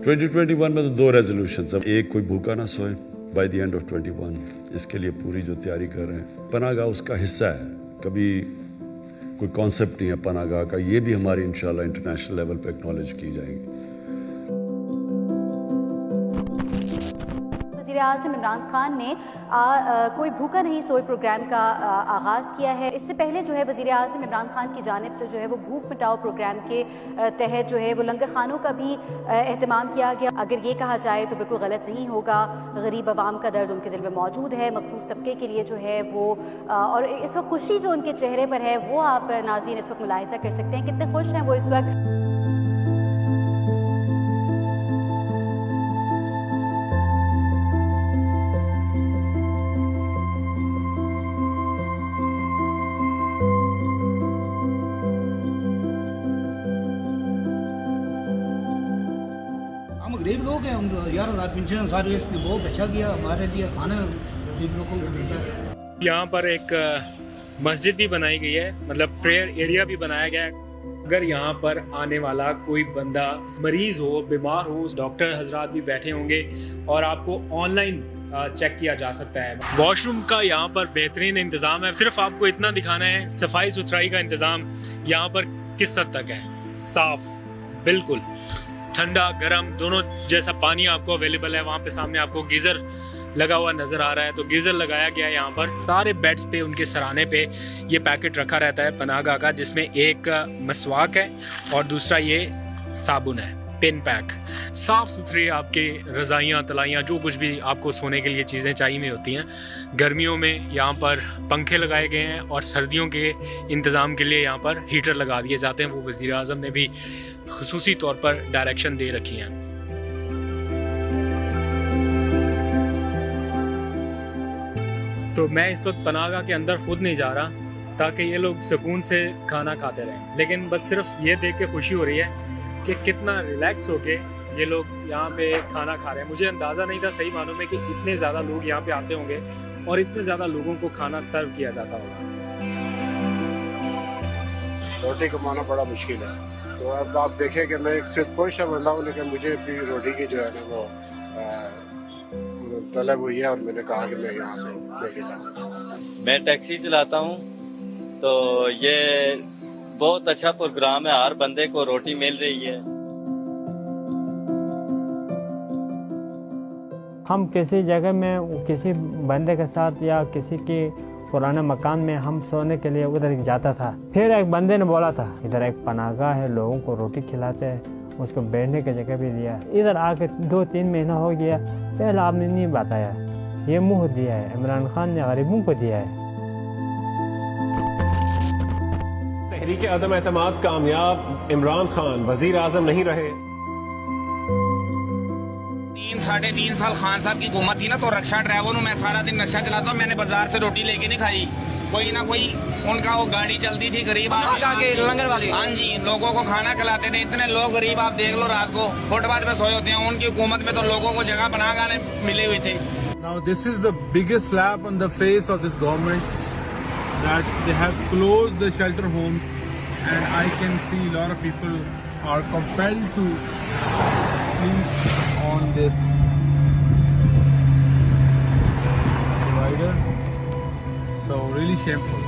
2021 में तो 2 रेजोल्यूशन हैं। एक, कोई भूखा ना सोए बाय द एंड ऑफ 21, इसके लिए पूरी जो तैयारी कर रहे हैं। पनाहगाह उसका हिस्सा है, कभी कोई कॉन्सेप्ट नहीं है पनाहगाह का, ये भी हमारी इंशाल्लाह इंटरनेशनल लेवल पे एक्नॉलेज की जाएंगी। वज़ीर-ए-आज़म इमरान खान ने कोई भूखा नहीं सोए प्रोग्राम का आगाज़ किया है। इससे पहले जो है वज़ीर-ए-आज़म इमरान खान की जानिब से जो है वो भूख मिटाओ प्रोग्राम के तहत जो है वो लंगर खानों का भी एहतमाम किया गया। अगर ये कहा जाए तो बिल्कुल गलत नहीं होगा, गरीब आवाम का दर्द उनके दिल में मौजूद है। मखसूस तबके के लिए जो है वो और इस वक्त खुशी जो उनके चेहरे पर है वो आप नाज़रीन इस वक्त मुलाहिज़ा कर सकते हैं, कितने खुश हैं वो इस वक्त। हम गरीब लोग हैं, हम 11,000 पेंशन सारी इसने बहुत अच्छा किया हमारे लिए, खाना गरीब लोगों को मिलता है। यहाँ पर एक मस्जिद भी बनाई गई है, मतलब प्रेयर एरिया भी बनाया गया है। अगर यहाँ पर आने वाला कोई बंदा मरीज हो, बीमार हो, डॉक्टर हजरात भी बैठे होंगे और आपको ऑनलाइन चेक किया जा सकता है। वॉशरूम का यहाँ पर बेहतरीन इंतजाम है। सिर्फ आपको इतना दिखाना है, सफाई सुथराई का इंतजाम यहाँ पर किस हद तक है। साफ, बिल्कुल ठंडा गर्म दोनों जैसा पानी आपको अवेलेबल है। वहाँ पे सामने आपको गीजर लगा हुआ नजर आ रहा है, तो गीजर लगाया गया है यहाँ पर। सारे बेड्स पे उनके सराहने पे ये पैकेट रखा रहता है पनाहगाह का, जिसमें एक मसवाक है और दूसरा ये साबुन है, पिन पैक। साफ सुथरे आपके रजाइयाँ तलाइयाँ जो कुछ भी आपको सोने के लिए चीज़ें चाहिए होती हैं। गर्मियों में यहाँ पर पंखे लगाए गए हैं और सर्दियों के इंतज़ाम के लिए यहाँ पर हीटर लगा दिए जाते हैं। वो वज़ीर आज़म ने भी खुसूसी तौर पर डायरेक्शन दे रखी हैं। तो मैं इस वक्त पनाहगाह के अंदर खुद नहीं जा रहा ताकि ये लोग सुकून से खाना खाते रहें, लेकिन बस सिर्फ ये देख के खुशी हो रही है कि कितना रिलैक्स होके ये लोग यहाँ पे खाना खा रहे हैं। मुझे अंदाज़ा नहीं था सही मानों में कि इतने ज़्यादा लोग यहाँ पे आते होंगे और इतने ज़्यादा लोगों को खाना सर्व किया जाता होगा। रोटी कमाना बड़ा मुश्किल है, तो अब आप देखें कि मैं एक सिर्फ कोई सा बंदा हूँ, लेकिन मुझे भी रोटी की जो है ना वो तलब हुई है और मैंने कहा कि मैं यहाँ से लेके जाऊँ। मैं टैक्सी चलाता हूँ, तो ये बहुत अच्छा प्रोग्राम है, हर बंदे को रोटी मिल रही है। हम किसी जगह में किसी बंदे के साथ या किसी के पुराने मकान में हम सोने के लिए उधर जाता था। फिर एक बंदे ने बोला था इधर एक पनाहगाह है, लोगों को रोटी खिलाते हैं, उसको बैठने की जगह भी दिया। इधर आके 2-3 महीना हो गया, पहले आपने नहीं बताया। ये मुँह दिया है इमरान खान ने, गरीबों को दिया है। तहरीक अदम एतमाद कामयाब, इमरान खान वजीर आजम नहीं रहे। 3-3.5 साल खान साहब की हुकूमत थी ना, तो रक्षा ड्राइवर हूँ मैं, सारा दिन रक्षा चलाता हूँ। मैंने बाजार से रोटी लेके नहीं खाई, कोई ना कोई उनका वो गाड़ी चलती थी, गरीब आदमी लंगर वाली, हाँ जी, लोगों को खाना खिलाते थे। इतने लोग गरीब आप देख लो रात को फुटपाथ पे सोए होते हैं। उनकी हुकूमत में तो लोगों को जगह पनाहगाह मिले हुए थे। Now this is the biggest slap on the face of this government that they have closed the shelter homes, and I can see a lot of people are compelled to sleep on this divider. So really shameful.